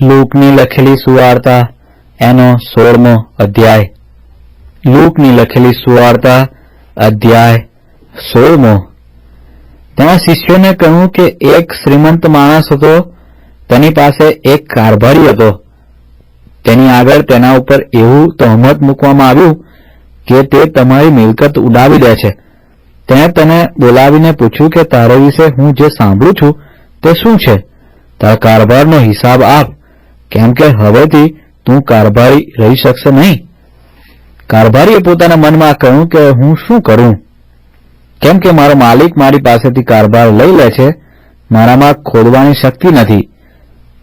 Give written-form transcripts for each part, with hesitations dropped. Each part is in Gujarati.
લૂકની લખેલી સુવાર્તા એનો 16મો અધ્યાય. લૂકની લખેલી સુવાર્તા અધ્યાય 16મો. તેના શિષ્યોને કહ્યું કે એક શ્રીમંત માણસ હતો, તેની પાસે એક કારભારી હતો. તેની આગળ તેના ઉપર એવું તહોમત મૂકવામાં આવ્યું કે તે તમારી મિલકત ઉડાવી દે છે. તેણે તેને બોલાવીને પૂછ્યું કે તારા વિશે હું જે સાંભળું છું તે શું છે? તારા કારભારનો હિસાબ આપ, કેમ કે હવેથી તું કારભારી રહી શકશે નહીં. કારભારીએ પોતાના મનમાં કહ્યું કે હું શું કરું, કેમ કે મારો માલિક મારી પાસેથી કારભાર લઈ લે છે. મારામાં ખોદવાની શક્તિ નથી.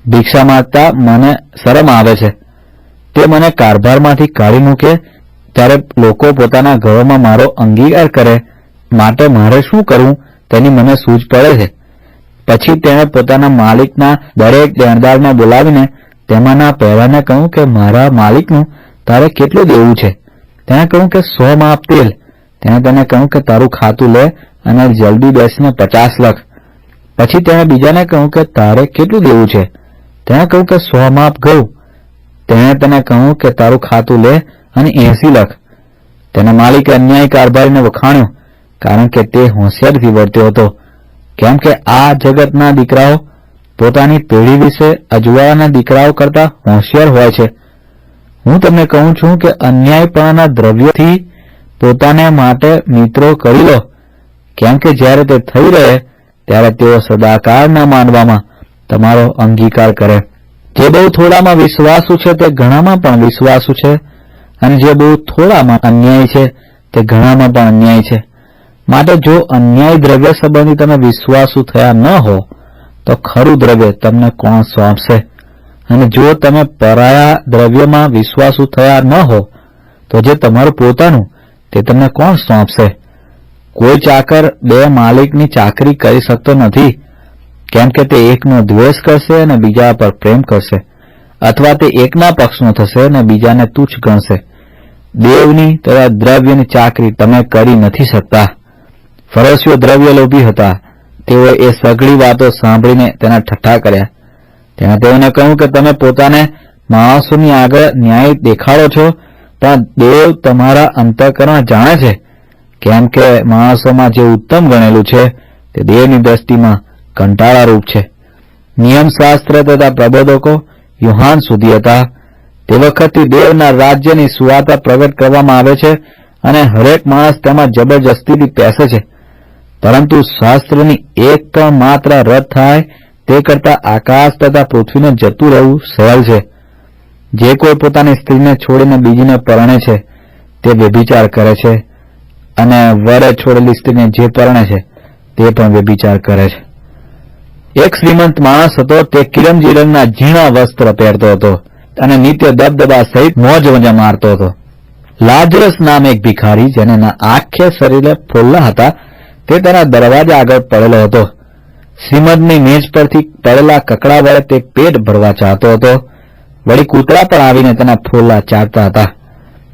ભિક્ષા માંગતા મને શરમ આવે છે. તે મને કારભારમાંથી કાઢી મૂકે ત્યારે લોકો પોતાના ઘરોમાં મારો અંગીકાર કરે, માટે મારે શું કરવું તેની મને સૂઝ પડે છે. પછી તેણે પોતાના માલિકના દરેક દેણદારને બોલાવીને તેમાંના પહેલાને કહ્યું કે મારા માલિકનું તારે કેટલું દેવું છે? તેણે કહ્યું કે 100 માપ તેલ. તેણે તેને કહ્યું કે તારું ખાતું લે અને જલ્દી બેસીને 50 લખ. પછી તેણે બીજાને કહ્યું કે તારે કેટલું દેવું છે? તેણે કહ્યું કે 100 માપ ઘઉં. તેણે તેને કહ્યું કે તારું ખાતું લે અને 80 લખ. તેના માલિકે અન્યાયી કારભારીને વખાણ્યો, કારણ કે તે હોશિયારથી વર્ત્યો હતો. કેમ કે આ જગતના દીકરાઓ પોતાની પેઢી વિશે અજવાળાના દીકરાઓ કરતા હોશિયાર હોય છે. હું તમને કહું છું કે અન્યાયપણાના દ્રવ્યોથી પોતાને માટે મિત્રો કરી લો, કેમ કે જ્યારે તે થઈ રહે ત્યારે તેઓ સદાકાળના માનવામાં તમારો અંગીકાર કરે. જે બહુ થોડામાં વિશ્વાસુ છે તે ઘણામાં પણ વિશ્વાસુ છે, અને જે બહુ થોડામાં અન્યાયી છે તે ઘણામાં પણ અન્યાયી છે. માટે જો અન્યાયી દ્રવ્ય સંબંધી તમે વિશ્વાસુ થયા ન હો તો ખરું દ્રવ્ય તમને કોણ સોંપશે? અને જો તમે પરાયા દ્રવ્યમાં વિશ્વાસુ થયા ન હો તો જે તમારું પોતાનું તે તમને કોણ સોંપશે? કોઈ ચાકર 2 માલિકની ચાકરી કરી શકતો નથી, કેમ કે તે એકનો દ્વેષ કરશે અને બીજા પર પ્રેમ કરશે, અથવા તે એકના પક્ષનો થશે અને બીજાને તુચ્છ ગણશે. દેવની તથા દ્રવ્યની ચાકરી તમે કરી નથી શકતા. ફરોશીઓ દ્રવ્ય લોભી હતા. તેઓએ એ સઘળી વાતો સાંભળીને તેના ઠઠ્ઠા કર્યા. તેણે તેઓને કહ્યું કે તમે પોતાને માણસોની આગળ ન્યાય દેખાડો છો, પણ દેવ તમારા અંતઃકરણ જાણે છે, કેમ કે માણસોમાં જે ઉત્તમ ગણેલું છે તે દેવની દ્રષ્ટિમાં કંટાળારૂપ છે. નિયમશાસ્ત્ર તથા પ્રબોધકો યુહાન સુધી હતા. તે વખતથી દેવના રાજ્યની સુવાર્તા પ્રગટ કરવામાં આવે છે અને હરેક માણસ તેમાં જબરજસ્તીથી પેસે છે. પરંતુ શાસ્ત્રની એક પણ માત્ર રદ થાય તે કરતા આકાશ તથા પૃથ્વીને જતું રહેવું સહેલ છે. જે કોઈ પોતાની સ્ત્રીને છોડીને બીજીને પરણે છે તે વ્યભિચાર કરે છે, અને વરે છોડેલી સ્ત્રીને જે પરણે છે તે પણ વ્યભિચાર કરે છે. એક શ્રીમંત માણસ હતો. તે કિરમજી રંગના ઝીણા વસ્ત્ર પહેરતો હતો અને નિત્ય દબદબા સહિત મોજ મજા મારતો હતો. લાજરસ નામ એક ભિખારી, જેને આખે શરીરે ફોલ્લા હતા, તે તેના દરવાજા આગળ પડેલો હતો. શ્રીમંતની મેજ પરથી પડેલા કકડા વડે તે પેટ ભરવા ચાહતો હતો. વળી કૂતરા પણ આવીને તેના ફોલ્લા ચાટતા હતા.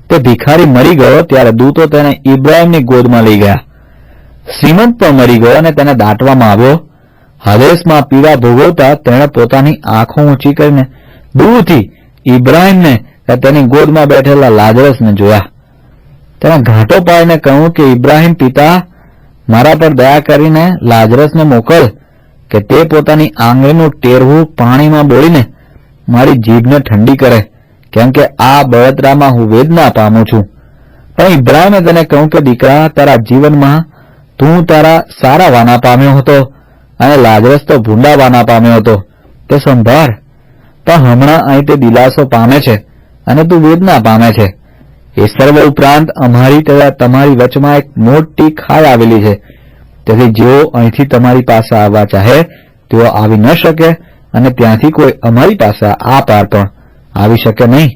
તે ભિખારી મરી ગયો ત્યારે દૂતો તેને ઇબ્રાહીમની ગોદમાં લઈ ગયા. શ્રીમંત પણ મરી ગયો અને તેને દાટવામાં આવ્યો. હદેસમાં પીડા ભોગવતા તેણે પોતાની આંખો ઊંચી કરીને દૂરથી ઇબ્રાહીમને તેની ગોદમાં બેઠેલા લાજરસને જોયા. તેણે ઘાંટો પાડીને કહ્યું કે ઇબ્રાહીમ પિતા, મારા પર દયા કરીને લાજરસને મોકલ કે તે પોતાની આંગળીનું ટેરવું પાણીમાં બોળીને મારી જીભને ઠંડી કરે, કેમ કે આ બળતરામાં હું વેદના પામું છું. પણ ઇબ્રાહીમે તેને કહ્યું કે દીકરા, તારા જીવનમાં તું તારા સારા વાના પામ્યો હતો અને લાજરસ તો ભૂંડા વાના પામ્યો હતો. તે સંભાળ, પણ હમણાં અહીં તે દિલાસો પામે છે અને તું વેદના પામે છે. એ સર્વ ઉપરાંત અમારી તથા તમારી વચમાં એક મોટી ખાઈ આવેલી છે. તેથી જેઓ અહીંથી તમારી પાસે આવવા ચાહે તેઓ આવી ન શકે, અને ત્યાંથી કોઈ અમારી પાસે આ પાર પણ આવી શકે નહીં.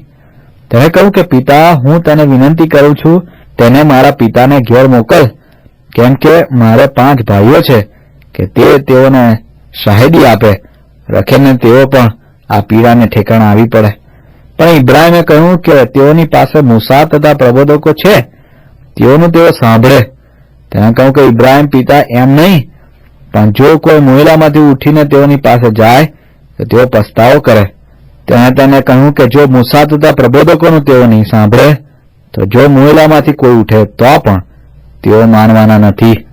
તેણે કહ્યું કે પિતા, હું તને વિનંતી કરું છું, તેને મારા પિતાને ઘેર મોકલ, કેમ કે મારે 5 ભાઈઓ છે કે તેઓને શાહેદી આપે, રખેને તેઓ પણ આ પીડાને ઠેકાણે આવી પડે. પણ ઇબ્રાહીમે કહ્યું કે તેઓની પાસે મૂસા તથા પ્રબોધકો છે, તેઓનું તેઓ સાંભળે. તેણે કહ્યું કે ઇબ્રાહીમ પિતા, એમ નહીં, પણ જો કોઈ મહિલામાંથી ઉઠીને તેઓની પાસે જાય તો તેઓ પસ્તાવો કરે. તેણે તેને કહ્યું કે જો મૂસા તથા પ્રબોધકોનું તેઓ નહીં સાંભળે તો જો મુએલામાંથી કોઈ ઉઠે તો પણ તેઓ માનવાના નથી.